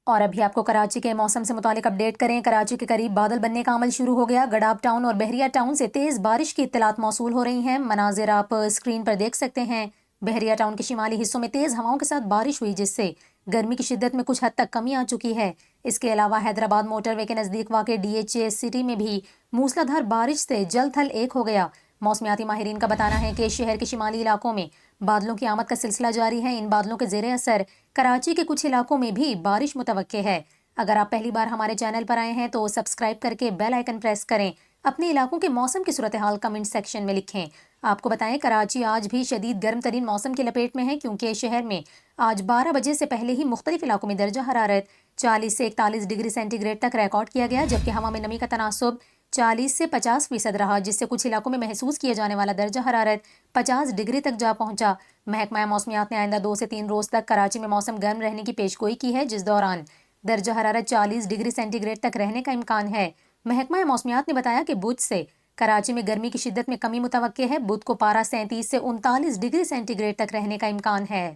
اور ابھی آپ کو کراچی کے موسم سے متعلق اپڈیٹ کریں۔ کراچی کے قریب بادل بننے کا عمل شروع ہو گیا۔ گڈاب ٹاؤن اور بحریہ ٹاؤن سے تیز بارش کی اطلاعات موصول ہو رہی ہیں۔ مناظر آپ اسکرین پر دیکھ سکتے ہیں۔ بحریہ ٹاؤن کے شمالی حصوں میں تیز ہواؤں کے ساتھ بارش ہوئی، جس سے گرمی کی شدت میں کچھ حد تک کمی آ چکی ہے۔ اس کے علاوہ حیدرآباد موٹر وے کے نزدیک واقع ڈی ایچ اے سٹی میں بھی موسلادھار بارش سے جل تھل ایک ہو گیا۔ موسمیاتی ماہرین کا بتانا ہے کہ شہر کے شمالی علاقوں میں بادلوں کی آمد کا سلسلہ جاری ہے۔ ان بادلوں کے زیر اثر کراچی کے کچھ علاقوں میں بھی بارش متوقع ہے۔ اگر آپ پہلی بار ہمارے چینل پر آئے ہیں تو سبسکرائب کر کے بیل آئیکن پریس کریں۔ اپنے علاقوں کے موسم کی صورتحال کمنٹ سیکشن میں لکھیں۔ آپ کو بتائیں کراچی آج بھی شدید گرم ترین موسم کی لپیٹ میں ہے، کیونکہ شہر میں آج 12 بجے سے پہلے ہی مختلف علاقوں میں درجہ حرارت 40 سے 41 ڈگری سینٹی گریڈ تک ریکارڈ کیا گیا، جبکہ ہوا میں نمی کا تناسب 40 سے 50% رہا، جس سے کچھ علاقوں میں محسوس کیا جانے والا درجہ حرارت 50 ڈگری تک جا پہنچا۔ محکمہ موسمیات نے آئندہ 2 سے 3 روز تک کراچی میں موسم گرم رہنے کی پیشگوئی کی ہے، جس دوران درجہ حرارت 40 ڈگری سینٹی گریڈ تک رہنے کا امکان ہے۔ محکمہ موسمیات نے بتایا کہ بدھ سے کراچی میں گرمی کی شدت میں کمی متوقع ہے۔ بدھ کو پارہ 37 سے 39 ڈگری سینٹی گریڈ تک رہنے کا امکان ہے۔